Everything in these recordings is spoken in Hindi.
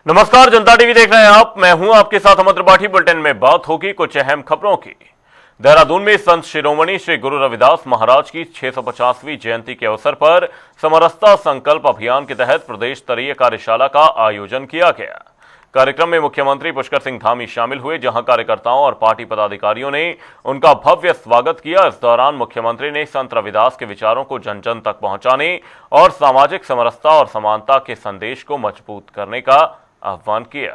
नमस्कार, जनता टीवी देख रहे हैं आप। मैं हूं आपके साथ अमर त्रिपाठी। बुलेटिन में बात होगी कुछ अहम खबरों की। देहरादून में संत शिरोमणि श्री गुरु रविदास महाराज की 650वीं जयंती के अवसर पर समरसता संकल्प अभियान के तहत प्रदेश स्तरीय कार्यशाला का आयोजन किया गया। कार्यक्रम में मुख्यमंत्री पुष्कर सिंह धामी शामिल हुए, जहां कार्यकर्ताओं और पार्टी पदाधिकारियों ने उनका भव्य स्वागत किया। इस दौरान मुख्यमंत्री ने संत रविदास के विचारों को जन जन तक पहुंचाने और सामाजिक समरसता और समानता के संदेश को मजबूत करने का आह्वान किया।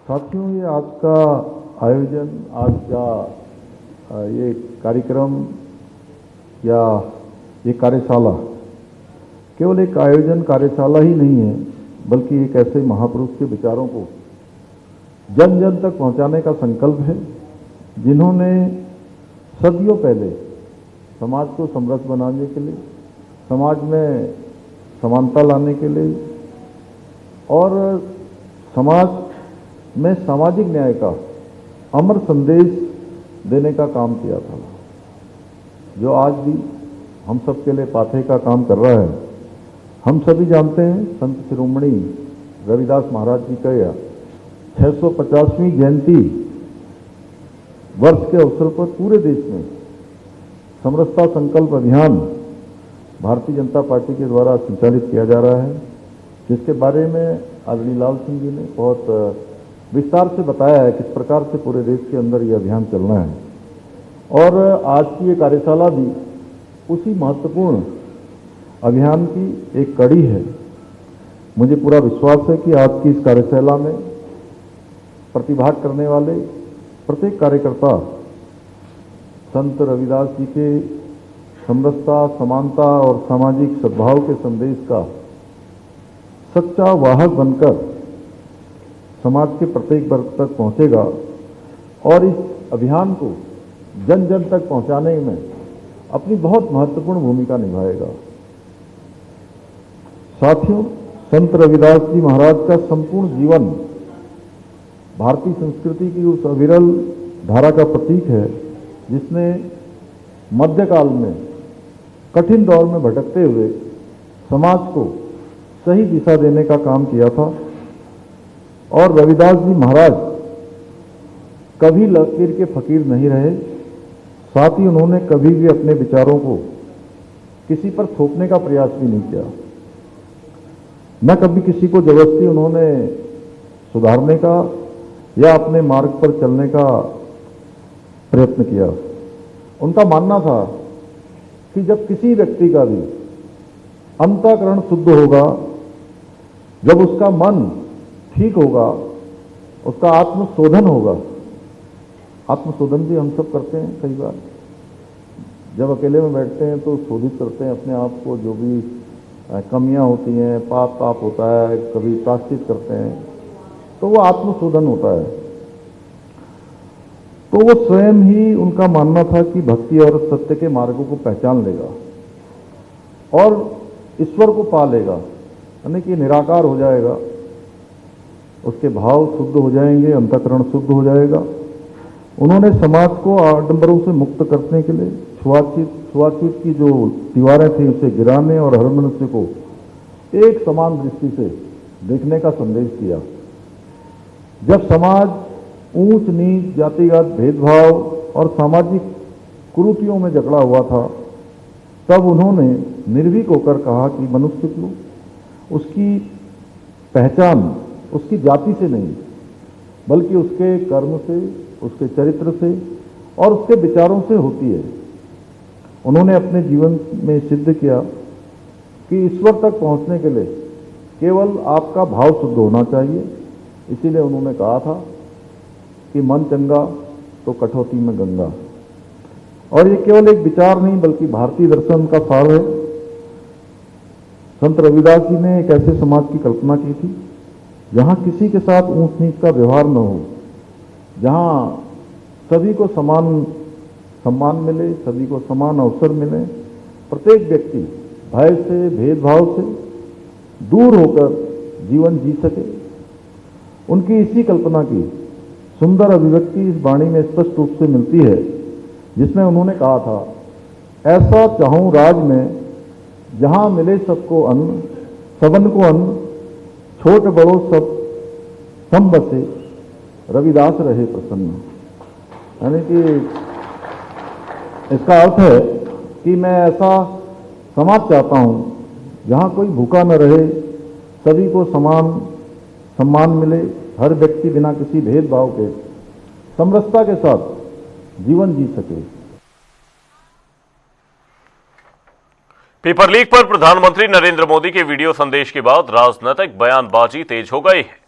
साथियों, ये आज का आयोजन, आज का ये कार्यक्रम या ये कार्यशाला केवल एक आयोजन कार्यशाला ही नहीं है, बल्कि एक ऐसे महापुरुष के विचारों को जन जन तक पहुंचाने का संकल्प है, जिन्होंने सदियों पहले समाज को समरस बनाने के लिए, समाज में समानता लाने के लिए और समाज में सामाजिक न्याय का अमर संदेश देने का काम किया था, जो आज भी हम सब के लिए पाथे का काम कर रहा है। हम सभी जानते हैं, संत शिरोमणि रविदास महाराज जी का 650वीं जयंती वर्ष के अवसर पर पूरे देश में समरसता संकल्प अभियान भारतीय जनता पार्टी के द्वारा संचालित किया जा रहा है, जिसके बारे में आदरणीय लाल सिंह जी ने बहुत विस्तार से बताया है किस प्रकार से पूरे देश के अंदर ये अभियान चलना है। और आज की ये कार्यशाला भी उसी महत्वपूर्ण अभियान की एक कड़ी है। मुझे पूरा विश्वास है कि आज की इस कार्यशाला में प्रतिभाग करने वाले प्रत्येक कार्यकर्ता संत रविदास जी के समरसता, समानता और सामाजिक सद्भाव के संदेश का सच्चा वाहक बनकर समाज के प्रत्येक वर्ग तक पहुंचेगा और इस अभियान को जन जन तक पहुंचाने में अपनी बहुत महत्वपूर्ण भूमिका निभाएगा। साथियों, संत रविदास जी महाराज का संपूर्ण जीवन भारतीय संस्कृति की उस अविरल धारा का प्रतीक है, जिसने मध्यकाल में कठिन दौर में भटकते हुए समाज को सही दिशा देने का काम किया था। और रविदास जी महाराज कभी लकीर के फकीर नहीं रहे। साथ ही उन्होंने कभी भी अपने विचारों को किसी पर थोपने का प्रयास भी नहीं किया, न कभी किसी को जबरदस्ती उन्होंने सुधारने का या अपने मार्ग पर चलने का प्रयत्न किया। उनका मानना था कि जब किसी व्यक्ति का भी अंतःकरण शुद्ध होगा, जब उसका मन ठीक होगा, उसका आत्मशोधन होगा। आत्मशोधन भी हम सब करते हैं। कई बार जब अकेले में बैठते हैं तो शोधित करते हैं अपने आप को, जो भी कमियां होती हैं, पाप ताप होता है, कभी प्रायश्चित करते हैं, तो वो आत्मशोधन होता है। तो वो स्वयं ही, उनका मानना था कि भक्ति और सत्य के मार्गों को पहचान लेगा और ईश्वर को पा लेगा, यानी कि निराकार हो जाएगा, उसके भाव शुद्ध हो जाएंगे, अंतःकरण शुद्ध हो जाएगा। उन्होंने समाज को आडंबरों से मुक्त करने के लिए छुआछूत की जो दीवारें थी उसे गिराने और हर मनुष्य को एक समान दृष्टि से देखने का संदेश दिया। जब समाज ऊंच नीच, जातिगत भेदभाव और सामाजिक कुरीतियों में जकड़ा हुआ था, तब उन्होंने निर्भीक होकर कहा कि मनुष्य को उसकी पहचान उसकी जाति से नहीं, बल्कि उसके कर्म से, उसके चरित्र से और उसके विचारों से होती है। उन्होंने अपने जीवन में सिद्ध किया कि ईश्वर तक पहुंचने के लिए केवल आपका भाव शुद्ध होना चाहिए। इसीलिए उन्होंने कहा था कि मन चंगा तो कठौती में गंगा। और ये केवल एक विचार नहीं, बल्कि भारतीय दर्शन का सार है। संत रविदास जी ने एक ऐसे समाज की कल्पना की थी जहां किसी के साथ ऊंच नीच का व्यवहार न हो, जहां सभी को समान सम्मान मिले, सभी को समान अवसर मिले, प्रत्येक व्यक्ति भय से, भेदभाव से दूर होकर जीवन जी सके। उनकी इसी कल्पना की सुंदर अभिव्यक्ति इस वाणी में स्पष्ट रूप से मिलती है, जिसमें उन्होंने कहा था, ऐसा चाहूं राज में जहां मिले सबको अन्न, सबन को अन्न, छोट बड़ो सब सम बसे, रविदास रहे प्रसन्न। यानी कि इसका अर्थ है कि मैं ऐसा समाज चाहता हूं जहां कोई भूखा न रहे, सभी को समान सम्मान मिले, हर व्यक्ति बिना किसी भेदभाव के समरसता के साथ जीवन जी सके। पेपर लीक पर प्रधानमंत्री नरेंद्र मोदी के वीडियो संदेश के बाद राजनीतिक बयानबाजी तेज हो गई है।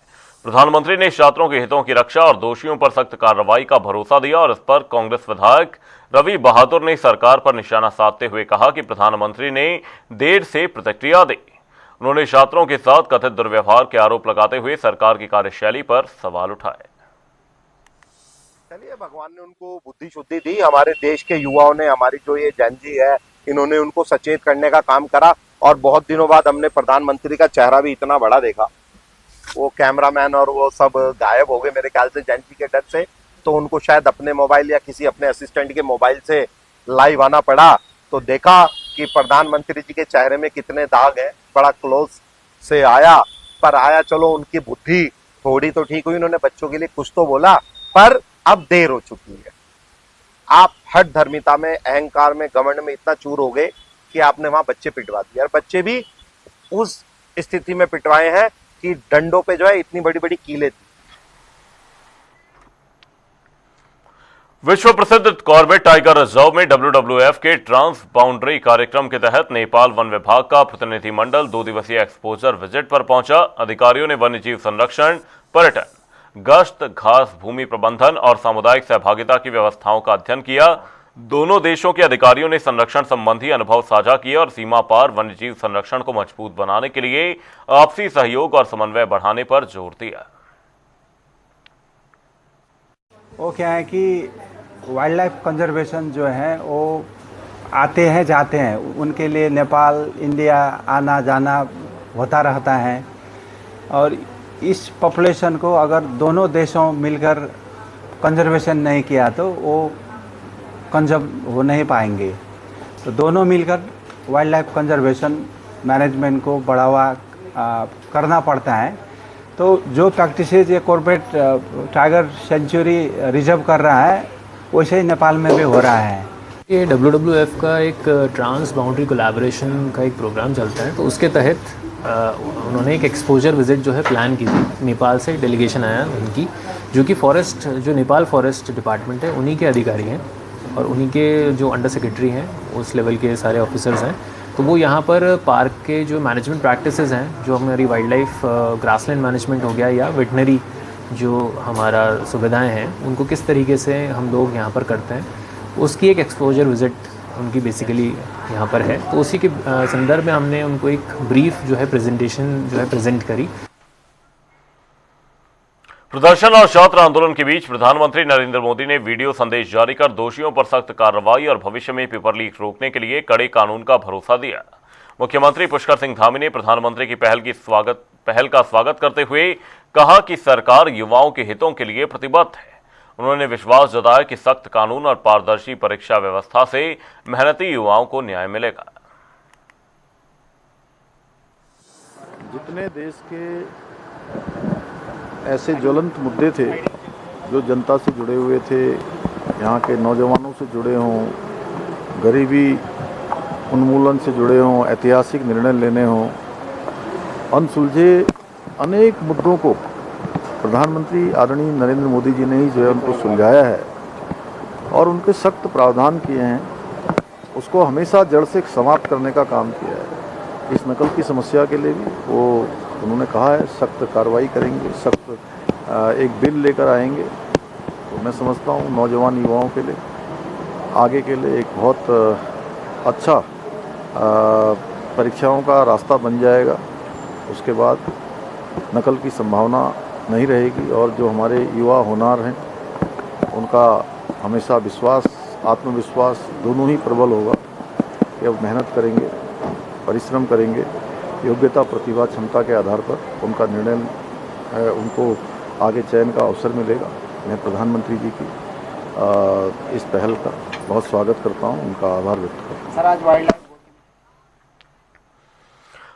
प्रधानमंत्री ने छात्रों के हितों की रक्षा और दोषियों पर सख्त कार्रवाई का भरोसा दिया और इस पर कांग्रेस विधायक रवि बहादुर ने सरकार पर निशाना साधते हुए कहा कि प्रधानमंत्री ने देर से प्रतिक्रिया दी। उन्होंने छात्रों के साथ कथित दुर्व्यवहार के आरोप लगाते हुए सरकार की कार्यशैली पर सवाल उठाए। चलिए, भगवान ने उनको बुद्धि शुद्धि दी। हमारे देश के युवाओं ने, हमारी जो ये जनजी है, इन्होंने उनको सचेत करने का काम करा और बहुत दिनों बाद हमने प्रधानमंत्री का चेहरा भी इतना बड़ा देखा। वो कैमरामैन और वो सब गायब हो गए मेरे ख्याल से जनजी के डर से, तो उनको शायद अपने मोबाइल या किसी अपने असिस्टेंट के मोबाइल से लाइव आना पड़ा। तो देखा कि प्रधानमंत्री जी के चेहरे में कितने दाग हैं। बड़ा क्लोज से आया, पर आया, चलो उनकी बुद्धि थोड़ी तो ठीक हुई, उन्होंने बच्चों के लिए कुछ तो बोला, पर अब देर हो चुकी है। आप हठ धर्मिता में, अहंकार में, घमंड में इतना चूर हो गए कि आपने वहां बच्चे पिटवा दिए, और बच्चे भी उस स्थिति में पिटवाए हैं कि डंडों पे जो है इतनी बड़ी बड़ी कीलें थी। विश्व प्रसिद्ध कॉर्बेट टाइगर रिजर्व में WWF के ट्रांस बाउंड्री कार्यक्रम के तहत नेपाल वन विभाग का प्रतिनिधिमंडल 2 दिवसीय एक्सपोजर विजिट पर पहुंचा। अधिकारियों ने वन्यजीव संरक्षण, पर्यटन, गश्त, घास भूमि प्रबंधन और सामुदायिक सहभागिता की व्यवस्थाओं का अध्ययन किया। दोनों देशों के अधिकारियों ने संरक्षण संबंधी अनुभव साझा किए और सीमा पार वन्यजीव संरक्षण को मजबूत बनाने के लिए आपसी सहयोग और समन्वय बढ़ाने पर जोर दिया। वो क्या है कि वाइल्ड लाइफ कंजर्वेशन जो है वो आते हैं जाते हैं, उनके लिए नेपाल इंडिया आना जाना होता रहता है। और इस पॉपुलेशन को अगर दोनों देशों मिलकर कंजर्वेशन नहीं किया तो वो कंजर्व हो नहीं पाएंगे। तो दोनों मिलकर वाइल्ड लाइफ कंजर्वेशन मैनेजमेंट को बढ़ावा करना पड़ता है। तो जो प्रैक्टिसेज ये कॉर्बेट टाइगर सेंचुरी रिजर्व कर रहा है, वैसे ही नेपाल में भी हो रहा है। ये WWF का एक ट्रांस बाउंड्री कोलैबोरेशन का एक प्रोग्राम चलता है, तो उसके तहत उन्होंने एक एक्सपोजर विज़िट जो है प्लान की थी। नेपाल से डेलीगेशन आया उनकी, जो कि फॉरेस्ट, जो नेपाल फॉरेस्ट डिपार्टमेंट है उन्हीं के अधिकारी हैं और उन्हीं के जो अंडर सेक्रेटरी हैं, उस लेवल के सारे ऑफिसर्स हैं। तो वो यहाँ पर पार्क के जो मैनेजमेंट प्रैक्टिसेस हैं, जो हमारी वाइल्ड लाइफ ग्रासलैंड मैनेजमेंट हो गया या वेटनरी जो हमारा सुविधाएं हैं, उनको किस तरीके से हम लोग यहाँ पर करते हैं, उसकी एक एक्सपोजर विज़िट उनकी बेसिकली यहाँ पर है। तो उसी के संदर्भ में हमने उनको एक ब्रीफ जो है प्रेजेंटेशन जो है प्रेजेंट करी। प्रदर्शन और छात्र आंदोलन के बीच प्रधानमंत्री नरेंद्र मोदी ने वीडियो संदेश जारी कर दोषियों पर सख्त कार्रवाई और भविष्य में पेपर लीक रोकने के लिए कड़े कानून का भरोसा दिया। मुख्यमंत्री पुष्कर सिंह धामी ने प्रधानमंत्री की पहल का स्वागत करते हुए कहा कि सरकार युवाओं के हितों के लिए प्रतिबद्ध है। उन्होंने विश्वास जताया कि सख्त कानून और पारदर्शी परीक्षा व्यवस्था से मेहनती युवाओं को न्याय मिलेगा। जितने देश के ऐसे ज्वलंत मुद्दे थे जो जनता से जुड़े हुए थे, यहाँ के नौजवानों से जुड़े हों, गरीबी उन्मूलन से जुड़े हों, ऐतिहासिक निर्णय लेने हों, अनसुलझे अनेक मुद्दों को प्रधानमंत्री आदरणीय नरेंद्र मोदी जी ने ही जो है उनको सुलझाया है और उनके सख्त प्रावधान किए हैं। उसको हमेशा जड़ से समाप्त करने का काम किया है। इस नकल की समस्या के लिए भी वो उन्होंने कहा है सख्त कार्रवाई करेंगे, सख्त एक बिल लेकर आएंगे। तो मैं समझता हूँ नौजवान युवाओं के लिए, आगे के लिए एक बहुत अच्छा परीक्षाओं का रास्ता बन जाएगा। उसके बाद नकल की संभावना नहीं रहेगी और जो हमारे युवा होनहार हैं उनका हमेशा विश्वास, आत्मविश्वास दोनों ही प्रबल होगा कि अब मेहनत करेंगे, परिश्रम करेंगे, योग्यता, प्रतिभा, क्षमता के आधार पर उनका निर्णय, उनको आगे चयन का अवसर मिलेगा। मैं प्रधानमंत्री जी की इस पहल का बहुत स्वागत करता हूं, उनका आभार व्यक्त करता हूं। सर, आज वाइल्ड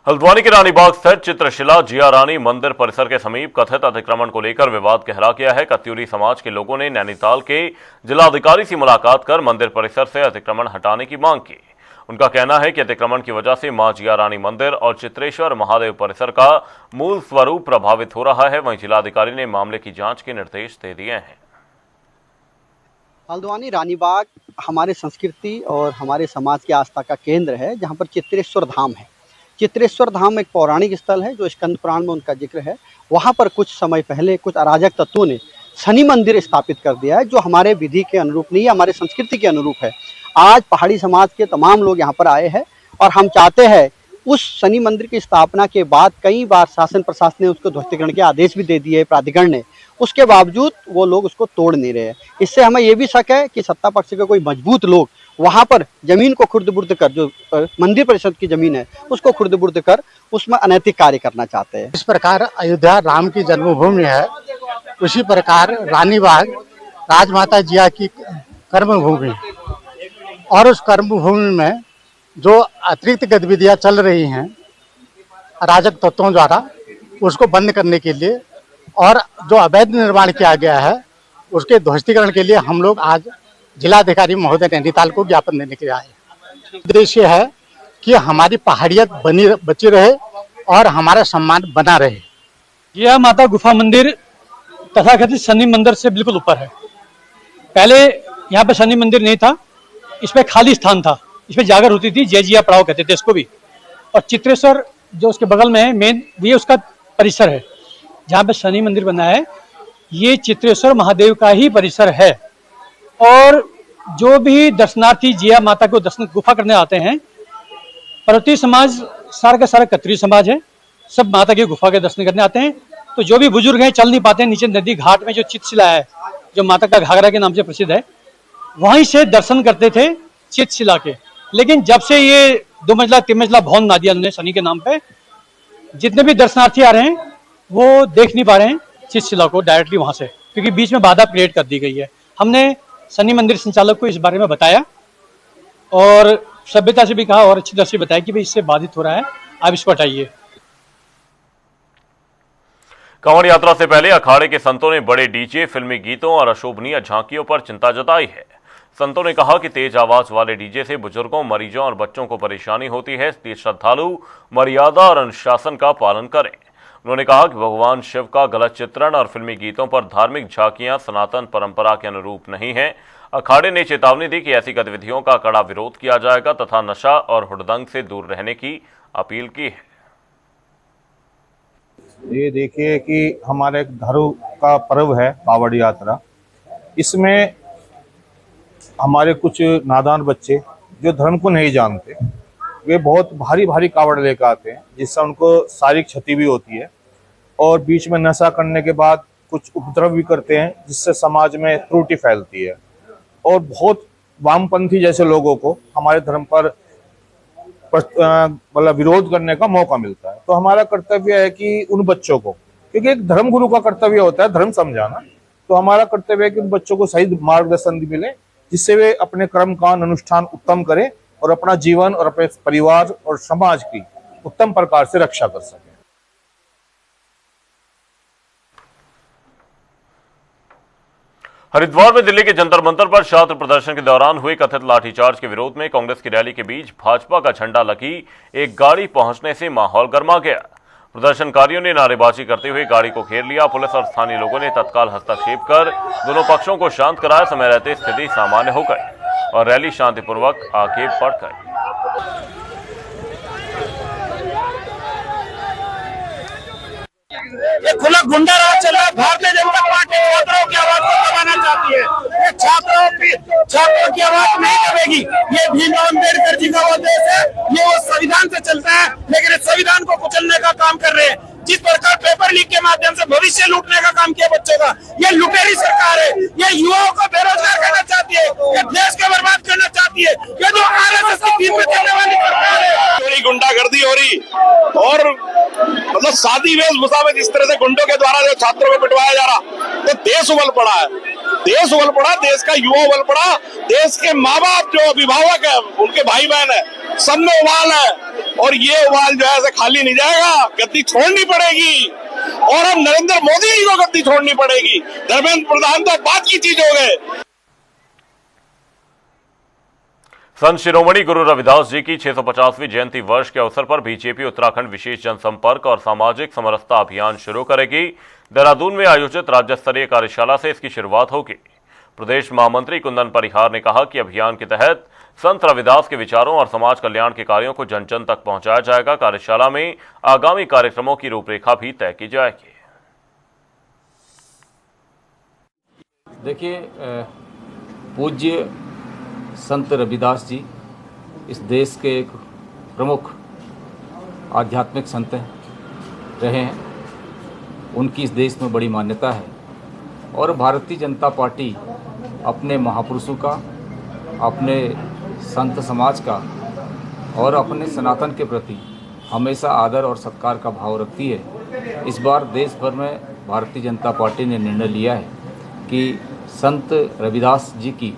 हल्द्वानी के रानीबाग स्थित चित्रशिला जिया रानी मंदिर परिसर के समीप कथित अतिक्रमण को लेकर विवाद गहरा गया है। कत्यूरी समाज के लोगों ने नैनीताल के जिलाधिकारी से मुलाकात कर मंदिर परिसर से अतिक्रमण हटाने की मांग की। उनका कहना है कि अतिक्रमण की वजह से मां जिया रानी मंदिर और चित्रेश्वर महादेव परिसर का मूल स्वरूप प्रभावित हो रहा है। वहीं जिलाधिकारी ने मामले की जांच के निर्देश दे दिए हैं। हल्द्वानी रानीबाग हमारे संस्कृति और हमारे समाज की आस्था का केंद्र है, जहाँ पर चित्रेश्वर धाम है। चित्रेश्वर धाम एक पौराणिक स्थल है जो स्कंद पुराण में उनका जिक्र है। वहाँ पर कुछ समय पहले कुछ अराजक तत्वों ने शनि मंदिर स्थापित कर दिया है, जो हमारे विधि के अनुरूप नहीं है, हमारे संस्कृति के अनुरूप है। आज पहाड़ी समाज के तमाम लोग यहाँ पर आए हैं और हम चाहते हैं उस शनि मंदिर की स्थापना के बाद कई बार शासन प्रशासन ने उसको ध्वस्तीकरण के आदेश भी दे दिए प्राधिकरण ने, उसके बावजूद वो लोग उसको तोड़ नहीं रहे हैं। इससे हमें ये भी शक है कि सत्ता पक्ष के कोई मजबूत लोग वहाँ पर जमीन को खुर्द-बुर्द कर, जो मंदिर परिषद की जमीन है उसको खुर्द-बुर्द कर उसमें अनैतिक कार्य करना चाहते हैं। इस प्रकार अयोध्या राम की जन्मभूमि है, उसी प्रकार रानीबाग राजमाता जिया की कर्मभूमि, और उस कर्मभूमि में जो अतिरिक्त गतिविधियां चल रही हैं अराजक तत्वों द्वारा, उसको बंद करने के लिए और जो अवैध निर्माण किया गया है उसके ध्वस्तीकरण के लिए हम लोग आज जिलाधिकारी महोदय नैनीताल को ज्ञापन देने के लिए आए। उद्देश्य है कि हमारी पहाड़ियत बची रहे और हमारा सम्मान बना रहे। यह माता गुफा मंदिर तथाकथित शनि मंदिर से बिल्कुल ऊपर है। पहले यहाँ पे शनि मंदिर नहीं था, इसमें खाली स्थान था, इसमें जागर होती थी, जय जिया पड़ाव कहते थे इसको भी। और चित्रेश्वर जो उसके बगल में है मेन, ये उसका परिसर है जहाँ पे शनि मंदिर बना है। ये चित्रेश्वर महादेव का ही परिसर है। और जो भी दर्शनार्थी जिया माता को दर्शन गुफा करने आते हैं, पर्वतीय समाज सारा का सारा कत्यूरी समाज है, सब माता की गुफा के दर्शन करने आते हैं। तो जो भी बुजुर्ग हैं चल नहीं पाते हैं, नीचे नदी घाट में जो चित्रशिला है जो माता का घाघरा के नाम से प्रसिद्ध है, वहीं से दर्शन करते थे चित्रशिला के। लेकिन जब से ये 2 मंजिला 3 मंजिला भवन बना दिया उन्होंने शनि के नाम पे, जितने भी दर्शनार्थी आ रहे हैं वो देख नहीं पा रहे हैं चित्रशिला को डायरेक्टली वहां से, क्योंकि बीच में बाधा क्रिएट कर दी गई है। हमने शनि मंदिर संचालक को इस बारे में बताया और सभ्यता से भी कहा और अच्छी तरह से बताया कि भाई इससे बाधित हो रहा है, आप इसको हटाइए। कांवड़ यात्रा से पहले अखाड़े के संतों ने बड़े डीजे, फिल्मी गीतों और अशोभनीय झांकियों पर चिंता जताई है। संतों ने कहा कि तेज आवाज वाले डीजे से बुजुर्गों, मरीजों और बच्चों को परेशानी होती है, इसलिए श्रद्धालु मर्यादा और अनुशासन का पालन करें। उन्होंने कहा कि भगवान शिव का गलत चित्रण और फिल्मी गीतों पर धार्मिक झांकियां सनातन परंपरा के अनुरूप नहीं हैं। अखाड़े ने चेतावनी दी कि ऐसी गतिविधियों का कड़ा विरोध किया जाएगा तथा नशा और हुड़दंग से दूर रहने की अपील की है। ये देखिए कि हमारे धर्म का पर्व है कांवड़ यात्रा। इसमें हमारे कुछ नादान बच्चे जो धर्म को नहीं जानते, वे बहुत भारी भारी कांवड़ लेकर आते हैं, जिससे उनको शारीरिक क्षति भी होती है और बीच में नशा करने के बाद कुछ उपद्रव भी करते हैं, जिससे समाज में त्रुटि फैलती है और बहुत वामपंथी जैसे लोगों को हमारे धर्म पर मतलब विरोध करने का मौका मिलता है। तो हमारा कर्तव्य है कि उन बच्चों को, क्योंकि एक धर्म गुरु का कर्तव्य होता है धर्म समझाना, तो हमारा कर्तव्य है कि उन बच्चों को सही मार्गदर्शन मिले, जिससे वे अपने कर्म कांड अनुष्ठान उत्तम करें और अपना जीवन और अपने परिवार और समाज की उत्तम प्रकार से रक्षा कर सकें। हरिद्वार में दिल्ली के जंतर मंतर पर छात्र प्रदर्शन के दौरान हुए कथित लाठीचार्ज के विरोध में कांग्रेस की रैली के बीच भाजपा का झंडा लगी एक गाड़ी पहुंचने से माहौल गर्मा गया। प्रदर्शनकारियों ने नारेबाजी करते हुए गाड़ी को घेर लिया। पुलिस और स्थानीय लोगों ने तत्काल हस्तक्षेप कर दोनों पक्षों को शांत कराया। समय रहते स्थिति सामान्य हो गई और रैली शांतिपूर्वक आगे बढ़ गई। ये खुला गुंडा राज चल रहा है। भारतीय जनता पार्टी छात्रों की आवाज को दबाना चाहती है। ये छात्रों की आवाज नहीं दबेगी। ये भीमराव अम्बेडकर जी का वो देश है, ये वो संविधान से चलता है, लेकिन इस संविधान को कुचलने का काम कर रहे हैं। जिस प्रकार पेपर लीक के माध्यम से भविष्य लूटने का काम किया बच्चों का, ये लुटेरी सरकार है। ये युवाओं को बेरोजगार करना चाहती है, ये देश को बर्बाद करना चाहती है। ये जो आरएसएस की भीम में चलने वाली सरकार है, थोड़ी गुंडागर्दी हो रही और मतलब सादी वेशभूषा में जिस तरह से गुंडों के द्वारा जो छात्रों को पिटवाया जा रहा, तो देश उबल पड़ा है। देश उबल पड़ा, देश का युवा उबल पड़ा, देश के माँ बाप जो अभिभावक है, उनके भाई बहन है, सब में उबाल है और ये उबाल जो है ऐसे खाली नहीं जाएगा, गद्दी छोड़नी पड़ेगी और हम नरेंद्र मोदी जी को गद्दी छोड़नी पड़ेगी। धर्मेंद्र प्रधान तो बात की चीज हो गए। संत शिरोमणि गुरु रविदास जी की 650वीं जयंती वर्ष के अवसर पर बीजेपी उत्तराखंड विशेष जनसंपर्क और सामाजिक समरसता अभियान शुरू करेगी। देहरादून में आयोजित राज्य स्तरीय कार्यशाला से इसकी शुरुआत होगी। प्रदेश महामंत्री कुंदन परिहार ने कहा कि अभियान के तहत संत रविदास के विचारों और समाज कल्याण के कार्यों को जन जन तक पहुंचाया जाएगा। कार्यशाला में आगामी कार्यक्रमों की रूपरेखा भी तय की जाएगी। देखिए, पूज्य संत रविदास जी इस देश के एक प्रमुख आध्यात्मिक संत रहे हैं। उनकी इस देश में बड़ी मान्यता है और भारतीय जनता पार्टी अपने महापुरुषों का, अपने संत समाज का और अपने सनातन के प्रति हमेशा आदर और सत्कार का भाव रखती है। इस बार देश भर में भारतीय जनता पार्टी ने निर्णय लिया है कि संत रविदास जी की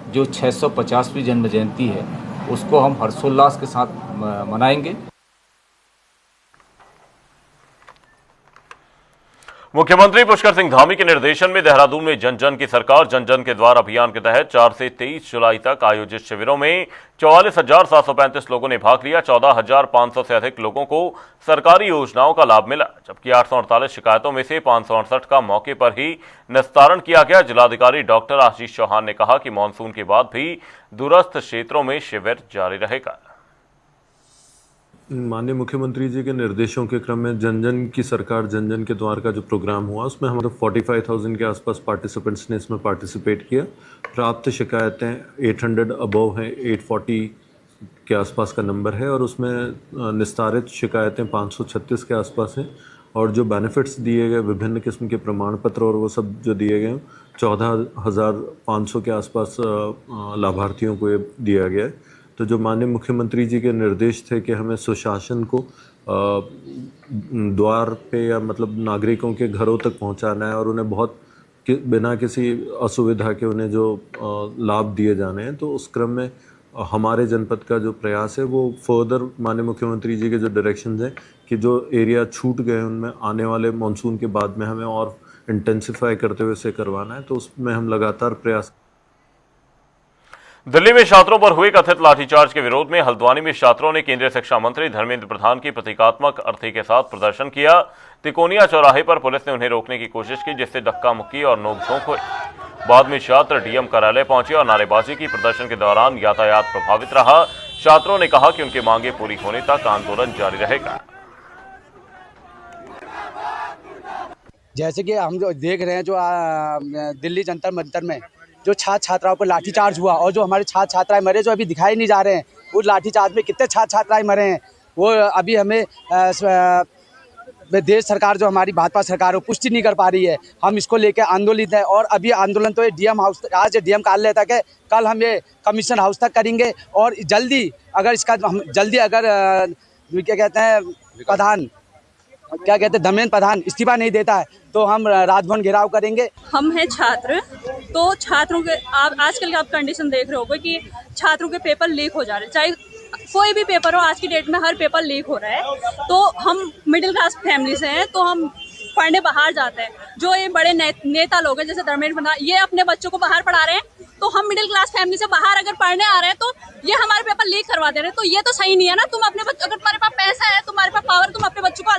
जो 650वीं जन्म जयंती है उसको हम हर्षोल्लास के साथ मनाएंगे। मुख्यमंत्री पुष्कर सिंह धामी के निर्देशन में देहरादून में जन जन की सरकार जन जन के द्वार अभियान के तहत 4 से 23 जुलाई तक आयोजित शिविरों में 44,735 लोगों ने भाग लिया। 14,500 से अधिक लोगों को सरकारी योजनाओं का लाभ मिला, जबकि 848 शिकायतों में से 568 का मौके पर ही निस्तारण किया गया। जिलाधिकारी डॉक्टर आशीष चौहान ने कहा कि मानसून के बाद भी दूरस्थ क्षेत्रों में शिविर जारी रहेगा। माननीय मुख्यमंत्री जी के निर्देशों के क्रम में जन जन की सरकार जन जन के द्वार का जो प्रोग्राम हुआ उसमें हमारे 45,000 के आसपास पार्टिसिपेंट्स ने इसमें पार्टिसिपेट किया। प्राप्त शिकायतें 800 अबव हैं, 840 के आसपास का नंबर है और उसमें निस्तारित शिकायतें 536 के आसपास हैं और जो बेनिफिट्स दिए गए विभिन्न किस्म के प्रमाण पत्र और वो सब जो दिए गए 14,500 के आसपास लाभार्थियों को ये दिया गया है। तो जो माननीय मुख्यमंत्री जी के निर्देश थे कि हमें सुशासन को द्वार पे या मतलब नागरिकों के घरों तक पहुंचाना है और उन्हें बहुत बिना किसी असुविधा के उन्हें जो लाभ दिए जाने हैं, तो उस क्रम में हमारे जनपद का जो प्रयास है वो फर्दर माननीय मुख्यमंत्री जी के जो डायरेक्शंस हैं कि जो एरिया छूट गए उनमें आने वाले मानसून के बाद में हमें और इंटेंसिफाई करते हुए इसे करवाना है, तो उसमें हम लगातार प्रयास। दिल्ली में छात्रों पर हुए कथित लाठीचार्ज के विरोध में हल्द्वानी में छात्रों ने केंद्रीय शिक्षा मंत्री धर्मेंद्र प्रधान की प्रतीकात्मक अर्थी के साथ प्रदर्शन किया। तिकोनिया चौराहे पर पुलिस ने उन्हें रोकने की कोशिश की, जिससे धक्का मुक्की और नोकझोंक हुई। बाद में छात्र डीएम कार्यालय पहुंचे और नारेबाजी की। प्रदर्शन के दौरान यातायात प्रभावित रहा। छात्रों ने कहा कि उनकी मांगे पूरी होने तक आंदोलन जारी रहेगा। जैसे कि हम जो देख रहे हैं, जो दिल्ली जंतर मंतर में जो छात्र छात्राओं पर लाठीचार्ज हुआ और जो हमारे छात्र छात्राएं मरे जो अभी दिखाई नहीं जा रहे हैं, उस लाठीचार्ज में कितने छात्र छात्राएं मरे हैं वो अभी हमें देश सरकार जो हमारी भाजपा सरकार वो पुष्टि नहीं कर पा रही है। हम इसको लेकर आंदोलित है और अभी आंदोलन तो ये डीएम हाउस, आज डीएम कार्यालय तक है, कल हम ये कमीशन हाउस तक करेंगे और जल्दी अगर इसका हम जल्दी अगर क्या कहते हैं प्रधान क्या कहते हैं धर्मेंद्र प्रधान इस्तीफा नहीं देता है तो हम राजभवन घेराव करेंगे। हम हैं छात्र, तो छात्रों के आप आजकल के आप कंडीशन देख रहे होगे कि छात्रों के पेपर लीक हो जा रहे हैं, चाहे कोई भी पेपर हो। आज की डेट में हर पेपर लीक हो रहा है। तो हम मिडिल क्लास फैमिली से हैं, तो हम पढ़ने बाहर जाते हैं। जो ये बड़े नेता लोग हैं जैसे धर्मेंद्र प्रधान, ये अपने बच्चों को बाहर पढ़ा रहे हैं, तो हम मिडिल क्लास फैमिली से बाहर अगर पढ़ने आ रहे हैं तो ये हमारे पेपर लीक करवा दे रहे हैं। तो ये तो सही नहीं है ना। तुम अपने बच्चों, अगर तुम्हारे पास पैसा है, तुम्हारे पास पावर, तुम अपने बच्चों को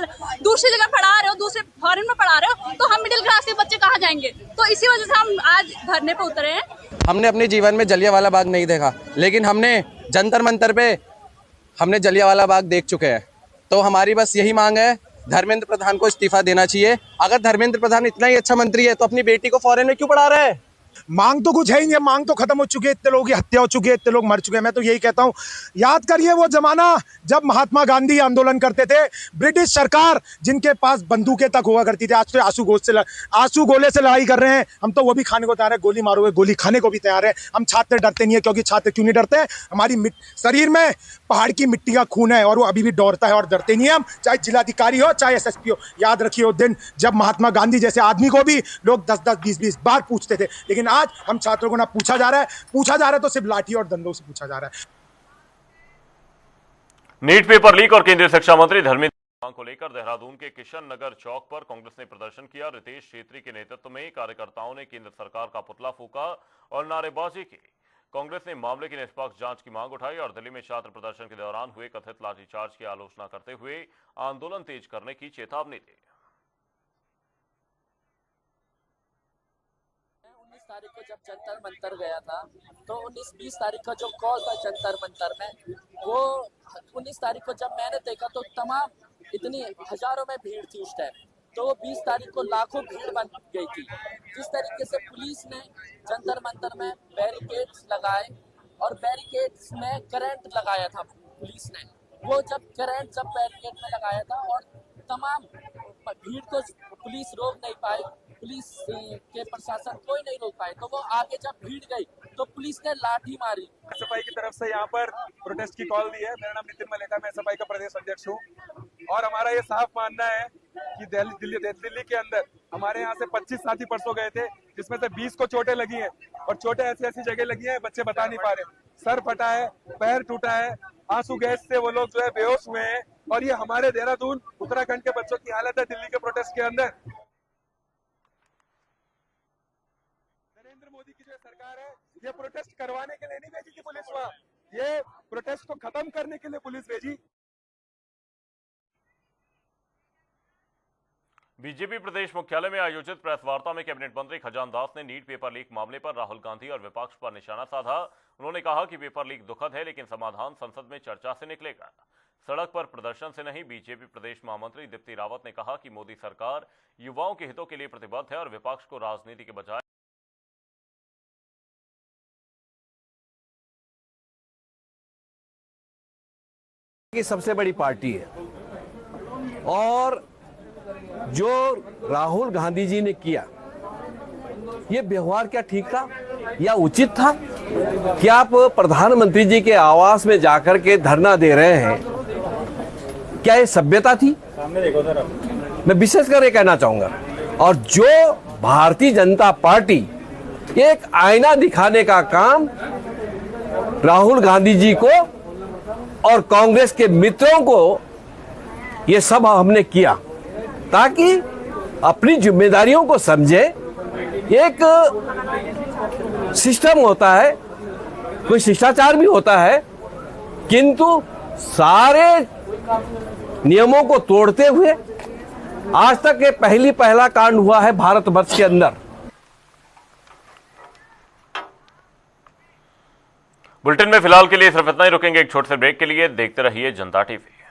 दूसरी जगह पढ़ा रहे हो, दूसरे फॉरेन में पढ़ा रहे हो, तो हम मिडिल क्लास के बच्चे कहाँ जाएंगे। तो इसी वजह से हम आज धरने पे उतरे हैं। हमने अपने जीवन में जलियांवाला बाग नहीं देखा, लेकिन हमने जंतर मंतर पे हमने जलियांवाला बाग देख चुके हैं। तो हमारी बस यही मांग है, धर्मेंद्र प्रधान को इस्तीफा देना चाहिए। अगर धर्मेंद्र प्रधान इतना ही अच्छा मंत्री है तो अपनी बेटी को फॉरेन में क्यों पढ़ा रहा है। मांग तो कुछ है ही नहीं, मांग तो खत्म हो चुकी है। इतने लोगों की हत्या हो चुकी है, इतने लोग मर चुके हैं। मैं तो यही कहता हूं, याद करिए वो जमाना जब महात्मा गांधी आंदोलन करते थे। ब्रिटिश सरकार जिनके पास बंदूकें तक हुआ करती थी, आज तो आंसू गोले से लड़ाई कर रहे हैं। हम तो वो भी खाने को तैयार है, गोली मारोगे गोली खाने को भी तैयार है। हम छात्र डरते नहीं है, क्योंकि छात्र क्यों नहीं डरते हैं, हमारी शरीर में पहाड़ की मिट्टी का खून है और वो अभी भी दौड़ता है और डरते नहीं है हम, चाहे जिलाधिकारी हो चाहे एसएसपी हो। याद रखिए वो दिन जब महात्मा गांधी जैसे आदमी को भी लोग 10-10, 20-20 बार पूछते थे, लेकिन आज हम छात्रों को ना पूछा जा रहा है तो सिर्फ लाठी और डंडों से पूछा जा रहा है। नीट पेपर लीक और केंद्रीय शिक्षा मंत्री धर्मेंद्र मांग को लेकर देहरादून के किशन नगर चौक पर कांग्रेस ने प्रदर्शन किया। रितेश छेत्री के नेतृत्व में कार्यकर्ताओं ने केंद्र सरकार का पुतला फूंका और नारेबाजी की। कांग्रेस ने मामले की निष्पक्ष जांच की मांग उठाई और दिल्ली में छात्र प्रदर्शन के दौरान हुए कथित लाठीचार्ज की आलोचना करते हुए आंदोलन तेज करने की चेतावनी दी। 19 तारीख को जब जंतर मंतर गया था तो 19-20 तारीख का जो कॉल था जंतर मंतर में, वो 19 तारीख को जब मैंने देखा तो तमाम इतनी हजारों में भीड़ थी उस टाइम, तो 20 तारीख को लाखों भीड़ बन गई थी। जिस तरीके से पुलिस ने जंतर मंतर में बैरिकेड्स लगाए और बैरिकेड्स में करंट लगाया था पुलिस ने, वो जब बैरिकेड में लगाया था और तमाम भीड़ को पुलिस रोक नहीं पाई, पुलिस के प्रशासन कोई नहीं रोक पाए, तो वो आगे जब भीड़ गई तो पुलिस ने लाठी मारी। सफाई की तरफ से यहाँ पर प्रोटेस्ट की कॉल दी है। मेरा नाम नितिन मलेका, मैं सफाई का प्रदेश अध्यक्ष हूँ और हमारा ये साफ मानना है कि दिल्ली के अंदर हमारे यहाँ से 25 साथी परसों गए थे, जिसमें से 20 को चोटें लगी हैं और चोटें ऐसी जगह लगी हैं बच्चे बता नहीं पा रहे। सर फटा है, पैर टूटा है, आंसू गैस से वो लोग जो है बेहोश हुए हैं और ये हमारे देहरादून उत्तराखंड के बच्चों की हालत है दिल्ली के प्रोटेस्ट के अंदर। नरेंद्र मोदी की जो सरकार है ये प्रोटेस्ट करवाने के लिए नहीं भेजी थी पुलिस वहाँ, ये प्रोटेस्ट को खत्म करने के लिए पुलिस भेजी। बीजेपी प्रदेश मुख्यालय में आयोजित प्रेस वार्ता में कैबिनेट मंत्री खजान दास ने नीट पेपर लीक मामले पर राहुल गांधी और विपक्ष पर निशाना साधा। उन्होंने कहा कि पेपर लीक दुखद है, लेकिन समाधान संसद में चर्चा से निकलेगा, सड़क पर प्रदर्शन से नहीं। बीजेपी प्रदेश महामंत्री दीप्ति रावत ने कहा कि मोदी सरकार युवाओं के हितों के लिए प्रतिबद्ध है और विपक्ष को राजनीति के बजाय की सबसे बड़ी पार्टी है और जो राहुल गांधी जी ने किया ये व्यवहार क्या ठीक था या उचित था? क्या आप प्रधानमंत्री जी के आवास में जाकर के धरना दे रहे हैं, क्या ये सभ्यता थी? मैं विशेष कर ये कहना चाहूंगा। और जो भारतीय जनता पार्टी एक आईना दिखाने का काम राहुल गांधी जी को और कांग्रेस के मित्रों को ये सब हमने किया ताकि अपनी जिम्मेदारियों को समझे। एक सिस्टम होता है, कोई शिष्टाचार भी होता है, किंतु सारे नियमों को तोड़ते हुए आज तक ये पहला कांड हुआ है भारतवर्ष के अंदर। बुलेटिन में फिलहाल के लिए सिर्फ इतना ही, रुकेंगे एक छोटे से ब्रेक के लिए। देखते रहिए जनता टीवी।